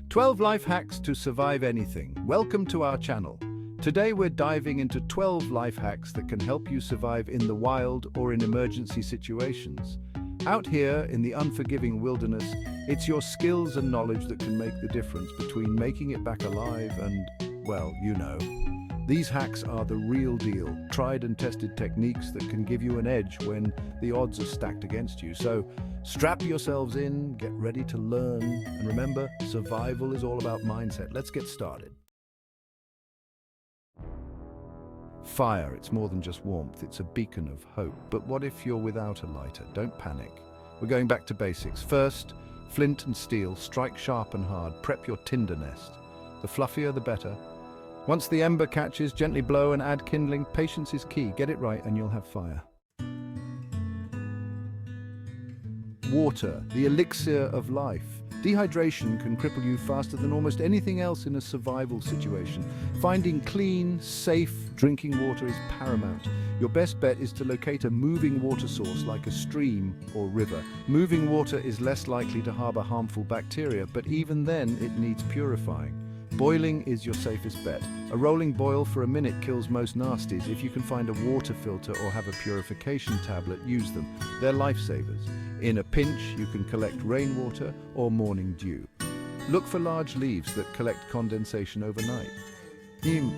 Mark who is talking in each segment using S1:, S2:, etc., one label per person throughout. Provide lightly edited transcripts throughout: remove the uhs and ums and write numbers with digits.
S1: 12 life hacks to survive anything. Welcome to our channel. Today we're diving into 12 life hacks that can help you survive in the wild or in emergency situations. Out here in the unforgiving wilderness, it's your skills and knowledge that can make the difference between making it back alive and, well, you know. These hacks are the real deal, tried and tested techniques that can give you an edge when the odds are stacked against you. So strap yourselves in, get ready to learn, and remember, survival is all about mindset. Let's get started. Fire, it's more than just warmth, it's a beacon of hope. But what if you're without a lighter? Don't panic. We're going back to basics. First, flint and steel, strike sharp and hard, prep your tinder nest. The fluffier the better. Once the ember catches, gently blow and add kindling. Patience is key. Get it right and you'll have fire. Water, the elixir of life. Dehydration can cripple you faster than almost anything else in a survival situation. Finding clean, safe drinking water is paramount. Your best bet is to locate a moving water source like a stream or river. Moving water is less likely to harbor harmful bacteria, but even then it needs purifying. Boiling is your safest bet. A rolling boil for a minute kills most nasties. If you can find a water filter or have a purification tablet, use them. They're lifesavers. In a pinch, you can collect rainwater or morning dew. Look for large leaves that collect condensation overnight.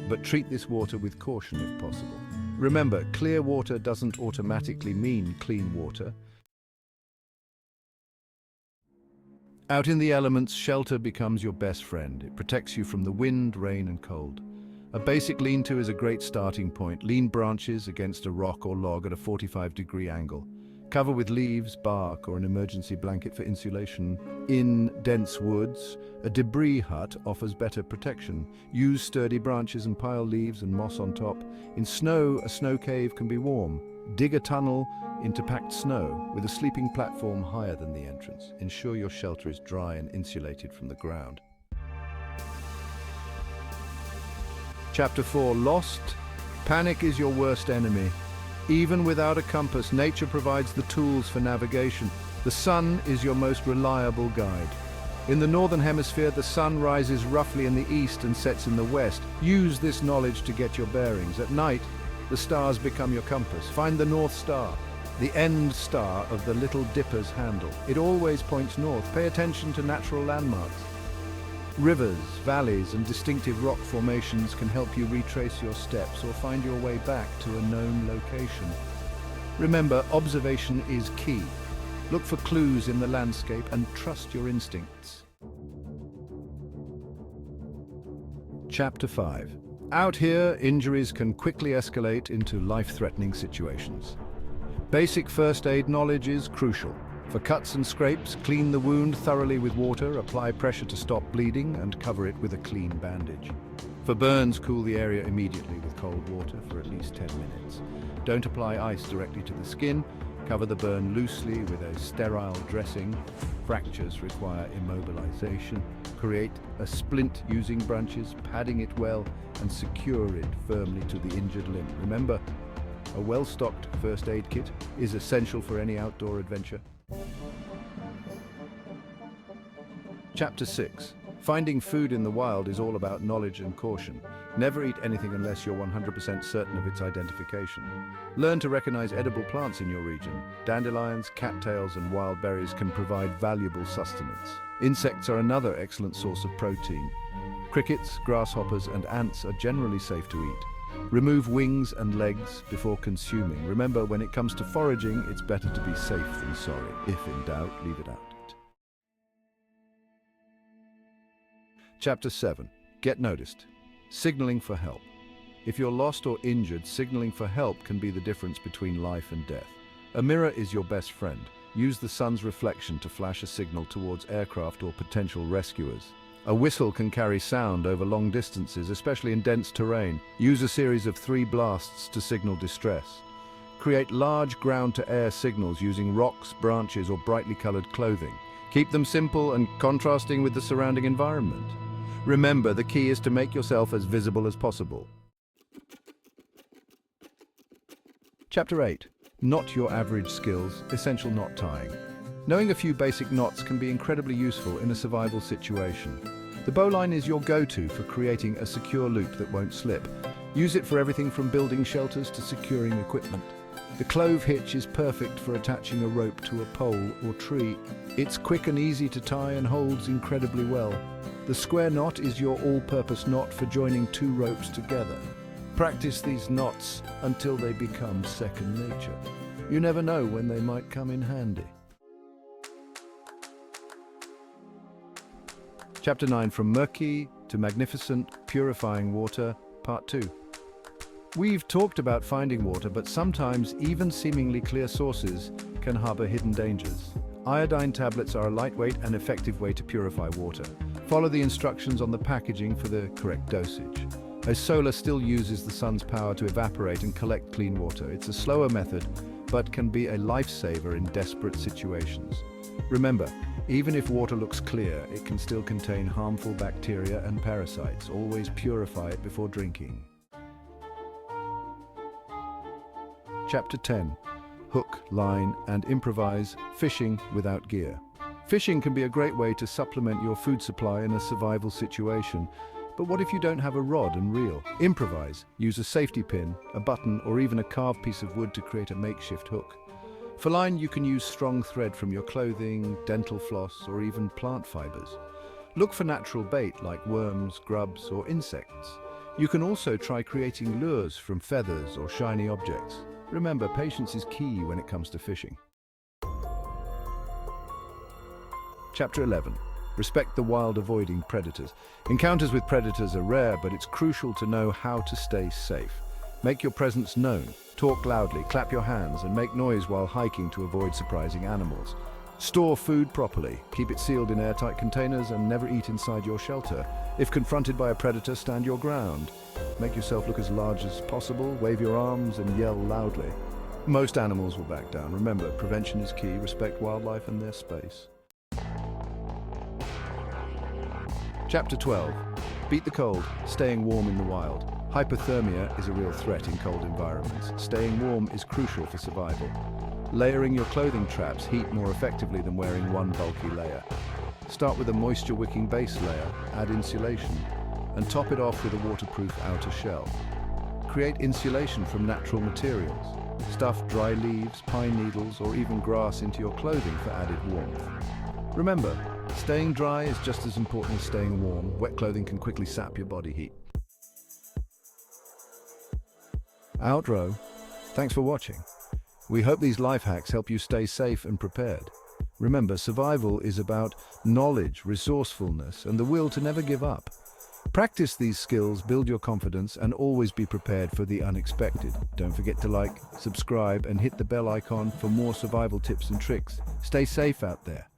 S1: But treat this water with caution if possible. Remember, clear water doesn't automatically mean clean water. Out in the elements, shelter becomes your best friend. It protects you from the wind, rain, and cold. A basic lean-to is a great starting point. Lean branches against a rock or log at a 45-degree angle. Cover with leaves, bark, or an emergency blanket for insulation. In dense woods, a debris hut offers better protection. Use sturdy branches and pile leaves and moss on top. In snow, a snow cave can be warm. Dig a tunnel into packed snow with a sleeping platform higher than the entrance. Ensure your shelter is dry and insulated from the ground. Chapter 4. Lost? Panic is your worst enemy. Even without a compass, nature provides the tools for navigation. The sun is your most reliable guide. In the northern hemisphere, the sun rises roughly in the east and sets in the west. Use this knowledge to get your bearings. At night, the stars become your compass. Find the North Star, the end star of the Little Dipper's handle. It always points north. Pay attention to natural landmarks. Rivers, valleys, and distinctive rock formations can help you retrace your steps or find your way back to a known location. Remember, observation is key. Look for clues in the landscape and trust your instincts. Chapter 5. Out here, injuries can quickly escalate into life-threatening situations. Basic first aid knowledge is crucial. For cuts and scrapes, clean the wound thoroughly with water, apply pressure to stop bleeding, and cover it with a clean bandage. For burns, cool the area immediately with cold water for at least 10 minutes. Don't apply ice directly to the skin. Cover the burn loosely with a sterile dressing. Fractures require immobilization. Create a splint using branches, padding it well, and secure it firmly to the injured limb. Remember, a well-stocked first aid kit is essential for any outdoor adventure. Chapter 6. Finding food in the wild is all about knowledge and caution. Never eat anything unless you're 100% certain of its identification. Learn to recognize edible plants in your region. Dandelions, cattails, and wild berries can provide valuable sustenance. Insects are another excellent source of protein. Crickets, grasshoppers, and ants are generally safe to eat. Remove wings and legs before consuming. Remember, when it comes to foraging, it's better to be safe than sorry. If in doubt, leave it out. Chapter 7. Get noticed. Signaling for help. If you're lost or injured, signaling for help can be the difference between life and death. A mirror is your best friend. Use the sun's reflection to flash a signal towards aircraft or potential rescuers. A whistle can carry sound over long distances, especially in dense terrain. Use a series of 3 blasts to signal distress. Create large ground-to-air signals using rocks, branches, or brightly colored clothing. Keep them simple and contrasting with the surrounding environment. Remember, the key is to make yourself as visible as possible. Chapter 8. Knot your average skills, essential knot tying. Knowing a few basic knots can be incredibly useful in a survival situation. The bowline is your go-to for creating a secure loop that won't slip. Use it for everything from building shelters to securing equipment. The clove hitch is perfect for attaching a rope to a pole or tree. It's quick and easy to tie and holds incredibly well. The square knot is your all-purpose knot for joining two ropes together. Practice these knots until they become second nature. You never know when they might come in handy. Chapter 9, From Murky to Magnificent, Purifying Water, Part 2. We've talked about finding water, but sometimes even seemingly clear sources can harbor hidden dangers. Iodine tablets are a lightweight and effective way to purify water. Follow the instructions on the packaging for the correct dosage. As solar still uses the sun's power to evaporate and collect clean water, it's a slower method, but can be a lifesaver in desperate situations. Remember, even if water looks clear, it can still contain harmful bacteria and parasites. Always purify it before drinking. Chapter 10. Hook, line, and improvise, fishing without gear. Fishing can be a great way to supplement your food supply in a survival situation. But what if you don't have a rod and reel? Improvise. Use a safety pin, a button, or even a carved piece of wood to create a makeshift hook. For line, you can use strong thread from your clothing, dental floss, or even plant fibers. Look for natural bait like worms, grubs, or insects. You can also try creating lures from feathers or shiny objects. Remember, patience is key when it comes to fishing. Chapter 11. Respect the wild, avoiding predators. Encounters with predators are rare, but it's crucial to know how to stay safe. Make your presence known. Talk loudly, clap your hands, and make noise while hiking to avoid surprising animals. Store food properly. Keep it sealed in airtight containers and never eat inside your shelter. If confronted by a predator, stand your ground. Make yourself look as large as possible, wave your arms, and yell loudly. Most animals will back down. Remember, prevention is key. Respect wildlife and their space. Chapter 12. Beat the cold, staying warm in the wild. Hypothermia is a real threat in cold environments. Staying warm is crucial for survival. Layering your clothing traps heat more effectively than wearing one bulky layer. Start with a moisture-wicking base layer, add insulation, and top it off with a waterproof outer shell. Create insulation from natural materials. Stuff dry leaves, pine needles, or even grass into your clothing for added warmth. Remember, staying dry is just as important as staying warm. Wet clothing can quickly sap your body heat. Outro. Thanks for watching. We hope these life hacks help you stay safe and prepared. Remember, survival is about knowledge, resourcefulness, and the will to never give up. Practice these skills, build your confidence, and always be prepared for the unexpected. Don't forget to like, subscribe, and hit the bell icon for more survival tips and tricks. Stay safe out there.